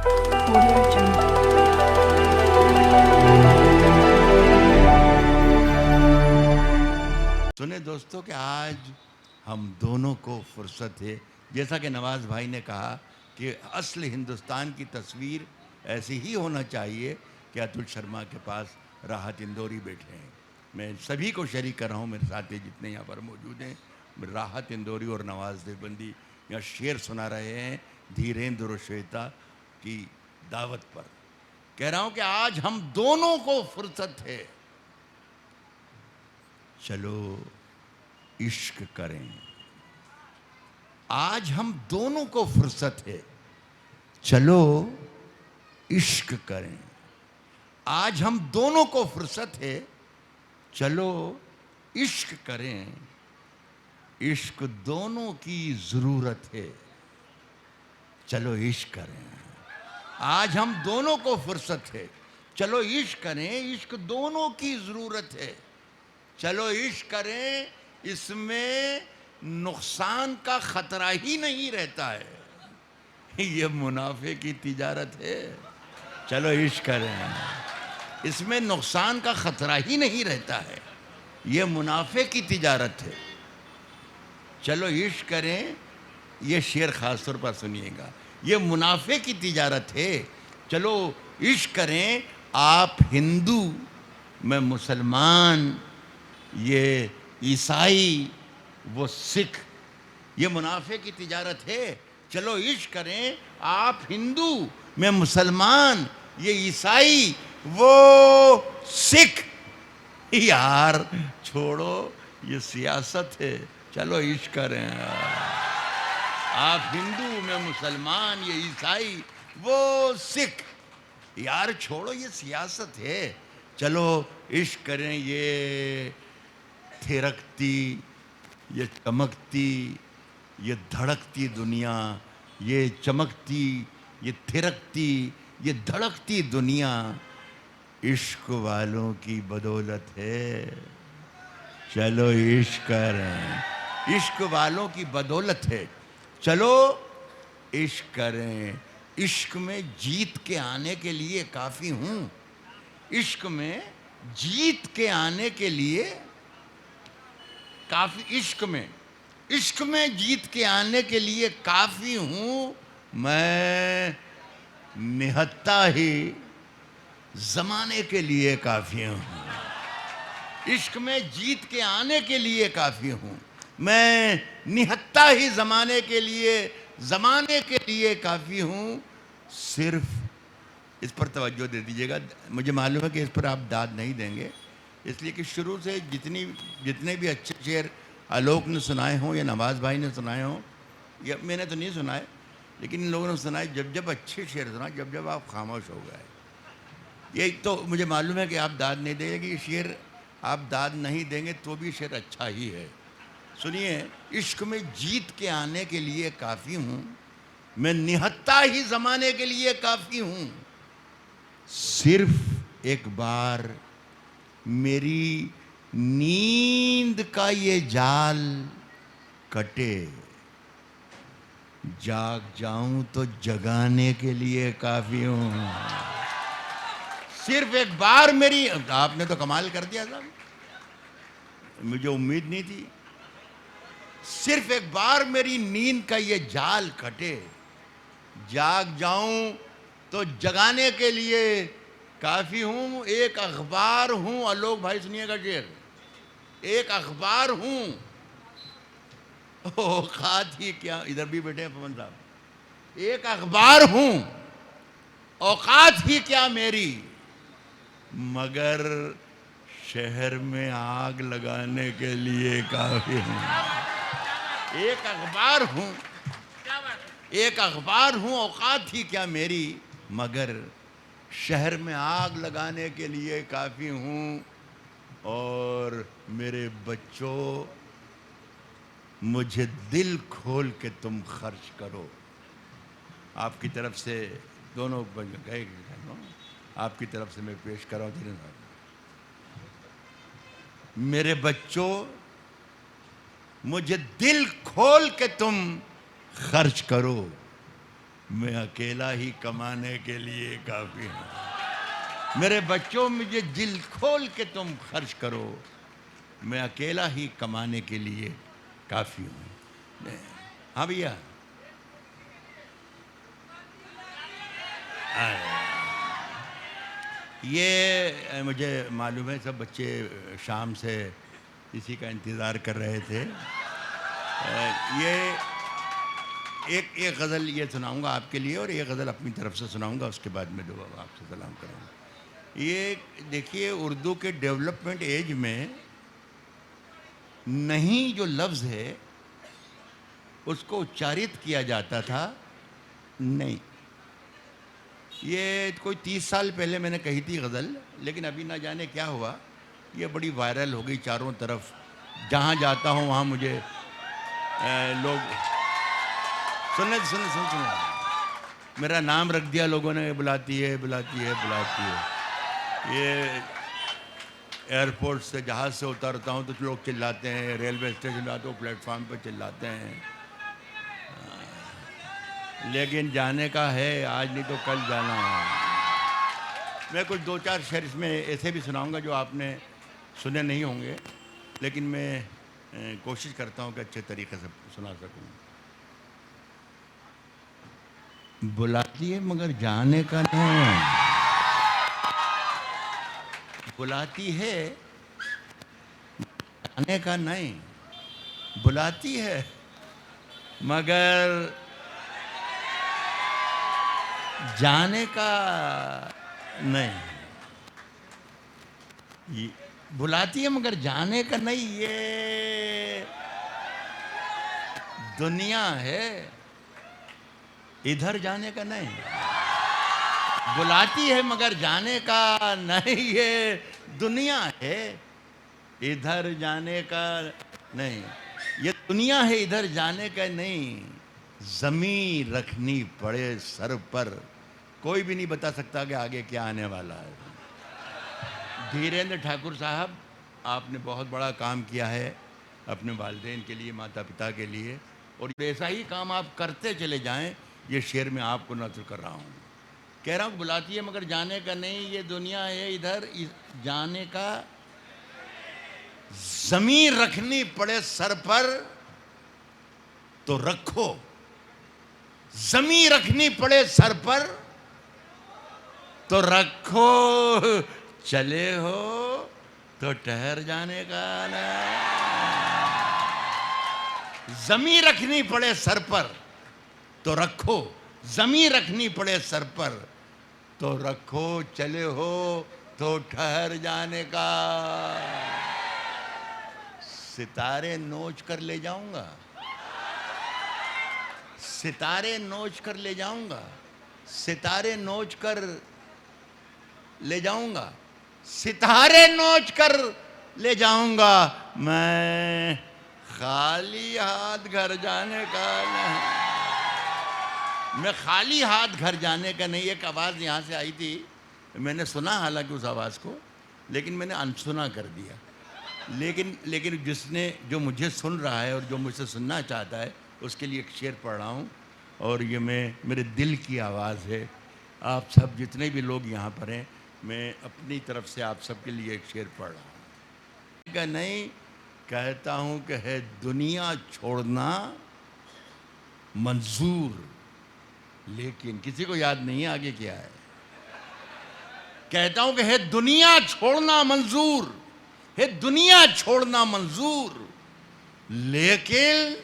Audio Jungle. سنیں دوستوں کہ آج ہم دونوں کو فرصت ہے، جیسا کہ نواز بھائی نے کہا کہ اصل ہندوستان کی تصویر ایسی ہی ہونا چاہیے کہ اتل شرما کے پاس راحت اندوری بیٹھے ہیں۔ میں سبھی کو شریک کر رہا ہوں، میرے ساتھی جتنے یہاں پر موجود ہیں، راحت اندوری اور نواز دیوبندی یہاں شعر سنا رہے ہیں دھیریندر و شویتا کی دعوت پر۔ کہہ رہا ہوں کہ آج ہم دونوں کو فرصت ہے، چلو عشق کریں۔ آج ہم دونوں کو فرصت ہے، چلو عشق کریں۔ آج ہم دونوں کو فرصت ہے، چلو عشق کریں۔ عشق دونوں کی ضرورت ہے، چلو عشق کریں۔ آج ہم دونوں کو فرصت ہے، چلو عشق کریں۔ عشق دونوں کی ضرورت ہے، چلو عشق کریں۔ اس میں نقصان کا خطرہ ہی نہیں رہتا ہے، یہ منافع کی تجارت ہے، چلو عشق کریں۔ اس میں نقصان کا خطرہ ہی نہیں رہتا ہے، یہ منافع کی تجارت ہے، چلو عشق کریں۔ یہ شعر خاص طور پر سنیے گا، یہ منافع کی تجارت ہے، چلو عشق کریں۔ آپ ہندو، میں مسلمان، یہ عیسائی، وہ سکھ، یہ منافع کی تجارت ہے، چلو عشق کریں۔ آپ ہندو، میں مسلمان، یہ عیسائی، وہ سکھ، یار چھوڑو یہ سیاست ہے، چلو عشق کریں۔ آپ ہندو، میں مسلمان، یہ عیسائی، وہ سکھ، یار چھوڑو یہ سیاست ہے، چلو عشق کریں۔ یہ تھرکتی، یہ چمکتی، یہ دھڑکتی دنیا، یہ چمکتی، یہ تھرکتی، یہ دھڑکتی دنیا عشق والوں کی بدولت ہے، چلو عشق کریں۔ عشق والوں کی بدولت ہے، چلو عشق کریں۔ عشق میں جیت کے آنے کے لیے کافی ہوں، عشق میں جیت کے آنے کے لیے کافی، عشق میں جیت کے آنے کے لیے کافی ہوں، میں نہتا ہی زمانے کے لیے کافی ہوں۔ عشق میں جیت کے آنے کے لیے کافی ہوں، میں نہتا ہی زمانے کے لیے کافی ہوں۔ صرف اس پر توجہ دے دیجیے گا، مجھے معلوم ہے کہ اس پر آپ داد نہیں دیں گے، اس لیے کہ شروع سے جتنے بھی اچھے شعر آلوک نے سنائے ہوں یا نواز بھائی نے سنائے ہوں، یا میں نے تو نہیں سنائے، لیکن ان لوگوں نے سنائے، جب اچھے شعر سنائے، جب آپ خاموش ہو گئے، یہ تو مجھے معلوم ہے کہ آپ داد نہیں دیں گے، کہ یہ شعر آپ داد نہیں دیں گے تو بھی شعر اچھا ہی ہے۔ سنیے، عشق میں جیت کے آنے کے لیے کافی ہوں، میں نہتا ہی زمانے کے لیے کافی ہوں، صرف ایک بار میری نیند کا یہ جال کٹے، جاگ جاؤں تو جگانے کے لیے کافی ہوں۔ صرف ایک بار میری، آپ نے تو کمال کر دیا صاحب، مجھے امید نہیں تھی، صرف ایک بار میری نیند کا یہ جال کٹے، جاگ جاؤں تو جگانے کے لیے کافی ہوں۔ ایک اخبار ہوں، آلوک بھائی سنیے گا شعر، ایک اخبار ہوں، اوقات ہی کیا، ادھر بھی بیٹھے ہیں پون صاحب، ایک اخبار ہوں، اوقات ہی کیا میری، مگر شہر میں آگ لگانے کے لیے کافی ہوں۔ ایک اخبار ہوں، ایک اخبار ہوں، اوقات ہی کیا میری، مگر شہر میں آگ لگانے کے لیے کافی ہوں۔ اور میرے بچوں، مجھے دل کھول کے تم خرچ کرو۔ آپ کی طرف سے دونوں گئے، آپ کی طرف سے میں پیش کر رہا ہوں۔ میرے بچوں، مجھے دل کھول کے تم خرچ کرو، میں اکیلا ہی کمانے کے لیے کافی ہوں. میرے بچوں مجھے دل کھول کے تم خرچ کرو، میں اکیلا ہی کمانے کے لیے کافی ہوں. ہاں بھیا. یہ مجھے معلوم ہے سب بچے شام سے اسی کا انتظار کر رہے تھے. یہ ایک غزل یہ سناؤں گا آپ کے لیے، اور ایک غزل اپنی طرف سے سناؤں گا، اس کے بعد میں دعا آپ سے سلام کروں گا. یہ دیکھیے اردو کے ڈیولپمنٹ ایج میں نہیں جو لفظ ہے اس کو اچارت کیا جاتا تھا نہیں. یہ کوئی 30 سال پہلے میں نے کہی تھی غزل، لیکن ابھی نہ جانے کیا ہوا، یہ بڑی وائرل ہو گئی چاروں طرف. جہاں جاتا ہوں وہاں مجھے لوگ سنیں میرا نام رکھ دیا لوگوں نے، بلاتی ہے بلاتی ہے بلاتی ہے. یہ ایئرپورٹ سے جہاز سے اترتا ہوں تو لوگ چلاتے ہیں، ریلوے اسٹیشن پہ آتا ہوں پلیٹ فارم پہ چلاتے ہیں. لیکن جانے کا ہے آج نہیں تو کل جانا ہے. میں کچھ 2-4 شعر اس میں ایسے بھی سناؤں گا جو آپ نے سنے نہیں ہوں گے، لیکن میں کوشش کرتا ہوں کہ اچھے طریقے سے سنا سکوں. بلاتی ہے مگر جانے کا نہیں، بلاتی ہے جانے کا نہیں، بلاتی ہے مگر جانے کا نہیں. بلاتی ہے مگر جانے کا نہیں، یہ دنیا ہے ادھر جانے کا نہیں. بلاتی ہے مگر جانے کا نہیں، یہ دنیا ہے ادھر جانے کا نہیں. یہ دنیا ہے ادھر جانے کا نہیں، زمین رکھنی پڑے سر پر، کوئی بھی نہیں بتا سکتا کہ آگے کیا آنے والا ہے. دھیریندر ٹھاکر صاحب، آپ نے بہت بڑا کام کیا ہے اپنے والدین کے لیے، ماتا پتا کے لیے، اور ایسا ہی کام آپ کرتے چلے جائیں. یہ شعر میں آپ کو نثر کر رہا ہوں. کہہ رہا ہوں بلاتی ہے مگر جانے کا نہیں، یہ دنیا ہے ادھر جانے کا. زمین رکھنی پڑے سر پر تو رکھو، زمین رکھنی پڑے سر پر تو رکھو، چلے ہو تو ٹھہر جانے کا نہیں. زمین رکھنی پڑے سر پر تو رکھو، زمین رکھنی پڑے سر پر تو رکھو، چلے ہو تو ٹھہر جانے کا. ستارے نوچ کر لے جاؤں گا، ستارے نوچ کر لے جاؤں گا، ستارے نوچ کر لے جاؤں گا، ستارے نوچ کر لے جاؤں گا. میں خالی ہاتھ گھر جانے کا نہیں، میں خالی ہاتھ گھر جانے کا نہیں. ایک آواز یہاں سے آئی تھی، میں نے سنا حالانکہ اس آواز کو، لیکن میں نے انسنا کر دیا. لیکن جو مجھے سن رہا ہے اور جو مجھ سے سننا چاہتا ہے اس کے لیے ایک شعر پڑھ رہا ہوں، اور یہ میرے دل کی آواز ہے. آپ سب جتنے بھی لوگ یہاں پر ہیں، میں اپنی طرف سے آپ سب کے لیے ایک شعر پڑھ رہا ہوں. کہ نہیں کہتا ہوں کہ ہے دنیا چھوڑنا منظور، لیکن کسی کو یاد نہیں ہے آگے کیا ہے. کہتا ہوں کہ ہے دنیا چھوڑنا منظور، ہے دنیا چھوڑنا منظور، لیکن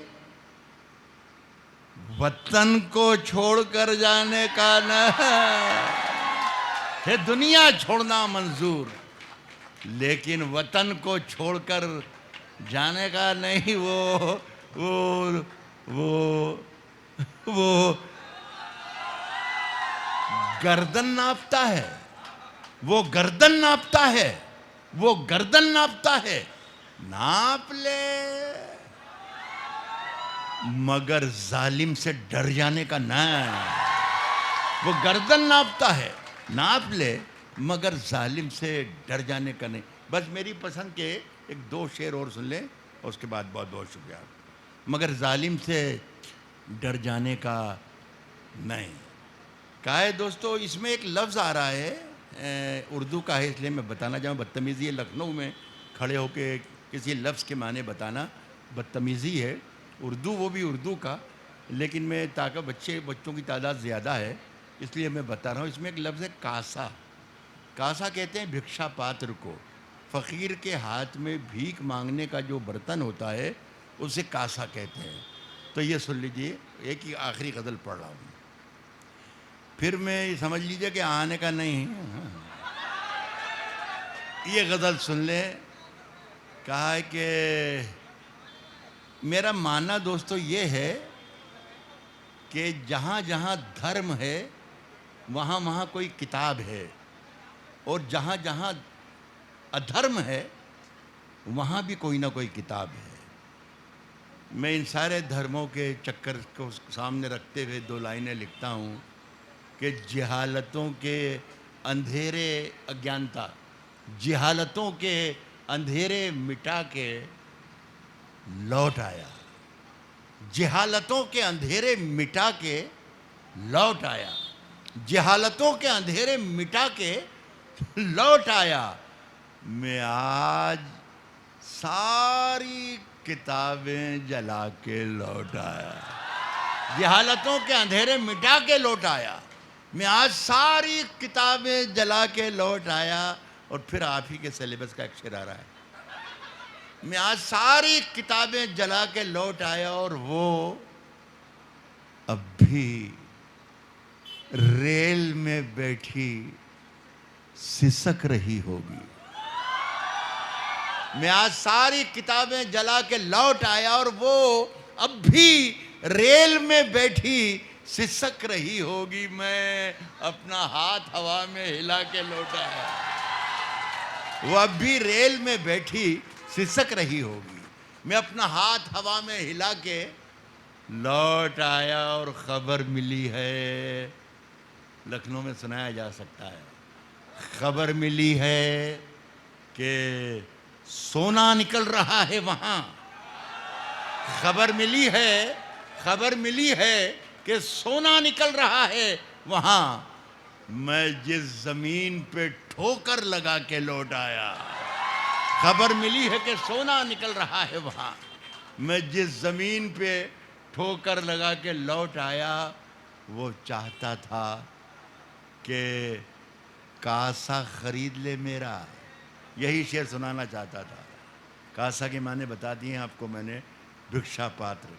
وطن کو چھوڑ کر جانے کا نہیں. ہے دنیا چھوڑنا منظور لیکن وطن کو چھوڑ کر جانے کا نہیں. وہ گردن ناپتا ہے، وہ گردن ناپتا ہے، وہ گردن ناپتا ہے، ناپ لے مگر ظالم سے ڈر جانے کا نہیں. وہ گردن ناپتا ہے، ناپ لے مگر ظالم سے ڈر جانے کا نہیں. بس میری پسند کے 1-2 شعر اور سن لیں اور اس کے بعد بہت بہت شکریہ. مگر ظالم سے ڈر جانے کا نہیں کہا ہے دوستو، اس میں ایک لفظ آ رہا ہے اردو کا ہے، اس لیے میں بتانا چاہوں. بدتمیزی ہے لکھنؤ میں کھڑے ہو کے کسی لفظ کے معنی بتانا بدتمیزی ہے. اردو وہ بھی اردو کا، لیکن میں تاکہ بچوں کی تعداد زیادہ ہے اس لیے میں بتا رہا ہوں. اس میں ایک لفظ ہے کاسا. کاسا کہتے ہیں بھکشا پاتر کو. فقیر کے ہاتھ میں بھیک مانگنے کا جو برتن ہوتا ہے اسے کاسا کہتے ہیں. تو یہ سن لیجئے، ایک ہی آخری غزل پڑھ رہا ہوں، پھر میں سمجھ لیجئے کہ آنے کا نہیں. یہ غزل سن لیں. کہا ہے کہ میرا ماننا دوستو یہ ہے کہ جہاں جہاں دھرم ہے وہاں وہاں کوئی کتاب ہے، اور جہاں جہاں ادھرم ہے وہاں بھی کوئی نہ کوئی کتاب ہے. میں ان سارے دھرموں کے چکر کو سامنے رکھتے ہوئے 2 لائنیں لکھتا ہوں کہ جہالتوں کے اندھیرے اگیانتا، جہالتوں کے اندھیرے مٹا کے لوٹ آیا. جہالتوں کے اندھیرے مٹا کے لوٹ آیا. جہالتوں کے اندھیرے مٹا کے لوٹ آیا. میں آج ساری کتابیں جلا کے لوٹ آیا. جہالتوں کے اندھیرے مٹا کے لوٹ آیا. میں آج ساری کتابیں جلا کے لوٹ آیا. اور پھر آپ ہی کے سلیبس کا ایک شعر آ رہا ہے. میں آج ساری کتابیں جلا کے لوٹ آیا اور وہ اب بھی ریل میں بیٹھی سسک رہی ہوگی. میں آج ساری کتابیں جلا کے لوٹ آیا اور وہ اب بھی ریل میں بیٹھی سسک رہی ہوگی. میں اپنا ہاتھ ہوا میں ہلا کے لوٹ آیا. وہ اب بھی ریل میں بیٹھی سسک رہی ہوگی. میں اپنا ہاتھ ہوا میں ہلا کے لوٹ آیا. اور خبر ملی ہے، لکھنؤ میں سنایا جا سکتا ہے، خبر ملی ہے کہ سونا نکل رہا ہے وہاں. خبر ملی ہے کہ سونا نکل رہا ہے وہاں. میں جس زمین پہ ٹھوکر لگا کے لوٹ آیا. خبر ملی ہے کہ سونا نکل رہا ہے وہاں. میں جس زمین پہ ٹھوکر لگا کے لوٹ آیا. وہ چاہتا تھا کہ کاسا خرید لے میرا. یہی شعر سنانا چاہتا تھا. کاسا کے معنی بتا دیے آپ کو میں نے، بھکشا پاتر.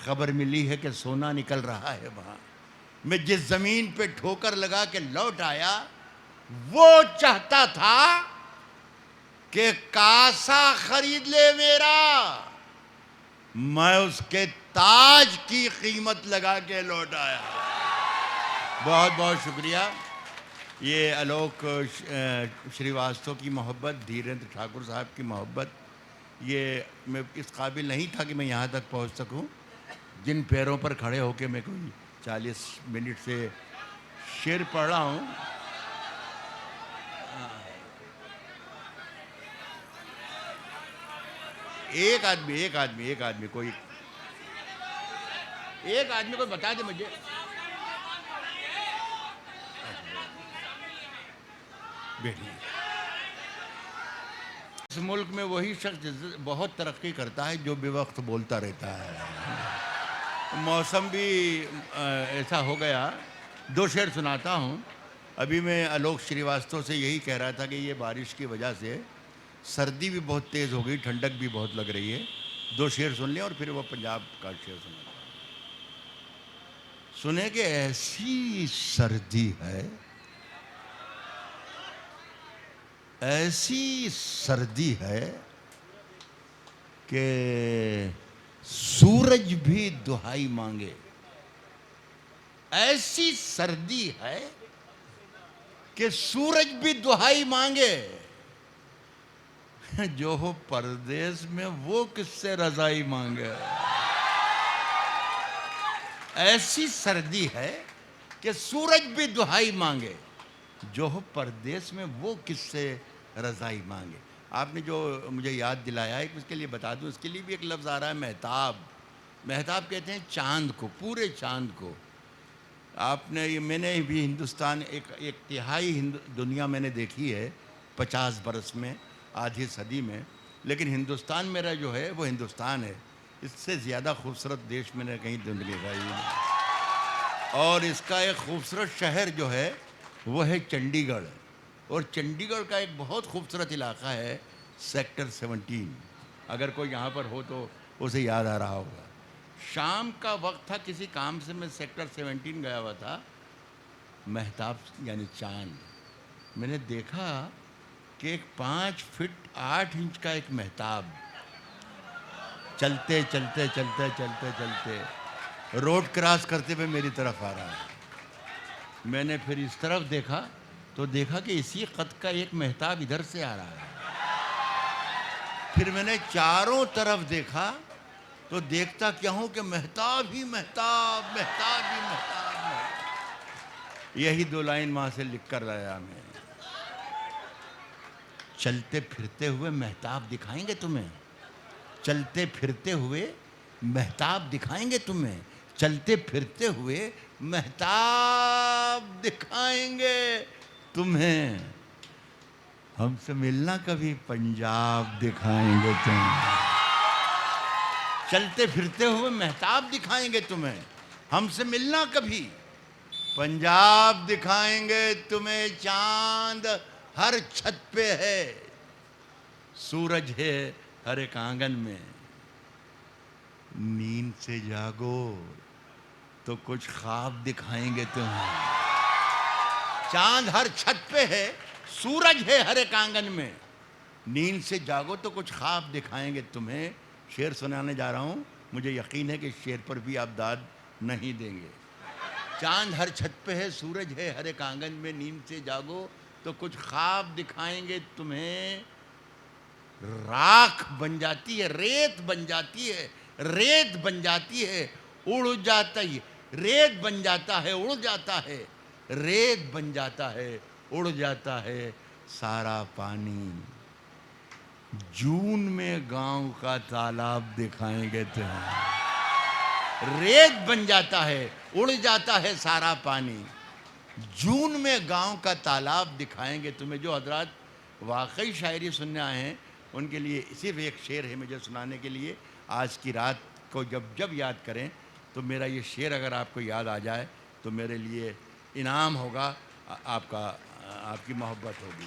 خبر ملی ہے کہ سونا نکل رہا ہے وہاں. میں جس زمین پہ ٹھوکر لگا کے لوٹ آیا. وہ چاہتا تھا کہ کاسا خرید لے میرا. میں اس کے تاج کی قیمت لگا کے لوٹ آیا. بہت بہت شکریہ. یہ الوک شریواستو کی محبت، دھیریندر ٹھاکر صاحب کی محبت، یہ میں اس قابل نہیں تھا کہ میں یہاں تک پہنچ سکوں. جن پیروں پر کھڑے ہو کے میں کوئی 40 منٹ سے شعر پڑھ رہا ہوں. ایک آدمی کوئی بتا دے مجھے. اس ملک میں وہی شخص بہت ترقی کرتا ہے جو بے وقت بولتا رہتا ہے. موسم بھی ایسا ہو گیا. 2 شعر سناتا ہوں. ابھی میں الوک شریواستو سے یہی کہہ رہا تھا کہ یہ بارش کی وجہ سے سردی بھی بہت تیز ہو گئی، ٹھنڈک بھی بہت لگ رہی ہے. 2 شعر سن لیں اور پھر وہ پنجاب کا شعر سنیں. سنیں کہ ایسی سردی ہے، ایسی سردی ہے کہ سورج بھی دہائی مانگے. ایسی سردی ہے کہ سورج بھی دہائی مانگے. جو ہو پردیس میں وہ کس سے رضائی مانگے. ایسی سردی ہے کہ سورج بھی دہائی مانگے. جو ہو پردیس میں وہ کس سے رضائی مانگے. آپ نے جو مجھے یاد دلایا ہے اس کے لیے بتا دوں، اس کے لیے بھی ایک لفظ آ رہا ہے، مہتاب. مہتاب کہتے ہیں چاند کو، پورے چاند کو. آپ نے یہ میں نے بھی ہندوستان ایک تہائی دنیا میں نے دیکھی ہے 50 برس میں، آدھی صدی میں، لیکن ہندوستان میرا جو ہے وہ ہندوستان ہے، اس سے زیادہ خوبصورت دیش میں نے کہیں زندگی گزاری نہیں۔ اور اس کا ایک خوبصورت شہر جو ہے وہ ہے چنڈی گڑھ، اور چنڈی گڑھ کا ایک بہت خوبصورت علاقہ ہے سیکٹر 17، اگر کوئی یہاں پر ہو تو اسے یاد آ رہا ہوگا۔ شام کا وقت تھا، کسی کام سے میں سیکٹر 17 گیا ہوا تھا، مہتاب یعنی چاند، میں نے دیکھا کہ ایک 5 فٹ 8 انچ کا ایک مہتاب چلتے چلتے چلتے چلتے چلتے روڈ کراس کرتے ہوئے میری طرف آ رہا ہے۔ میں نے پھر اس طرف دیکھا تو دیکھا کہ اسی قد کا ایک مہتاب ادھر سے آ رہا ہے۔ پھر میں نے چاروں طرف دیکھا تو دیکھتا کیا ہوں کہ مہتاب ہی مہتاب، مہتاب ہی مہتاب، مہتاب۔ یہی 2 لائن وہاں سے لکھ کر لایا میں۔ چلتے پھرتے ہوئے مہتاب دکھائیں گے تمہیں، چلتے پھرتے ہوئے مہتاب دکھائیں گے تمہیں، چلتے پھرتے ہوئے مہتاب دکھائیں گے تمہیں، ہم سے ملنا کبھی پنجاب دکھائیں گے تمہیں۔ چلتے پھرتے ہوئے مہتاب دکھائیں گے تمہیں، ہم سے ملنا کبھی پنجاب دکھائیں گے تمہیں۔ چاند ہر چھت پہ ہے، سورج ہے ہر ایک آنگن میں، نیند سے جاگو تو کچھ خواب دکھائیں گے تمہیں۔ چاند ہر چھت پہ ہے، سورج ہے ہر ایک آنگن میں، نیند سے جاگو تو کچھ خواب دکھائیں گے تمہیں۔ شعر سنانے جا رہا ہوں، مجھے یقین ہے کہ اس شعر پر بھی آپ داد نہیں دیں گے۔ چاند ہر چھت پہ ہے، سورج ہے ہر ایک آنگن میں، نیند سے جاگو تو کچھ خواب دکھائیں گے تمہیں۔ راکھ بن جاتی ہے، ریت بن جاتی ہے، ریت بن جاتی ہے، اڑ جاتا ہے، ریت بن جاتا ہے، اڑ جاتا ہے، ریت بن جاتا ہے، اڑ جاتا ہے سارا پانی۔ جون میں گاؤں کا تالاب دکھائیں گے تمہیں، ریت بن جاتا ہے، اڑ جاتا ہے سارا پانی۔ جون میں گاؤں کا تالاب دکھائیں گے تمہیں۔ جو حضرات واقعی شاعری سننے آئے ہیں ان کے لیے صرف ایک شعر ہے مجھے سنانے کے لیے۔ آج کی رات کو جب یاد کریں تو میرا یہ شعر اگر آپ کو یاد آ جائے تو میرے لیے انعام ہوگا، آپ کی محبت ہوگی۔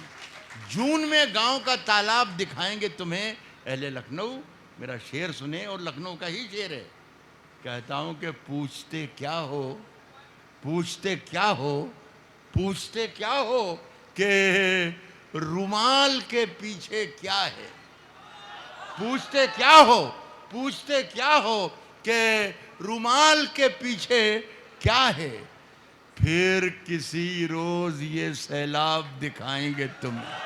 جون میں گاؤں کا تالاب دکھائیں گے تمہیں، اہل لکھنؤ میرا شعر سنیں، اور لکھنؤ کا ہی شعر ہے۔ کہتا ہوں کہ پوچھتے کیا ہو، پوچھتے کیا ہو، پوچھتے کیا ہو کہ رومال کے پیچھے کیا ہے۔ پوچھتے کیا ہو، پوچھتے کیا ہو کہ رومال کے پیچھے کیا ہے، پھر کسی روز یہ سیلاب دکھائیں گے تمہیں۔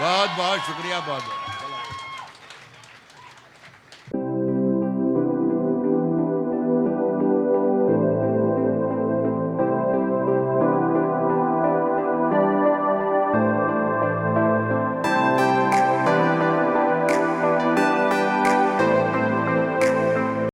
بہت بہت شکریہ، بہت بہت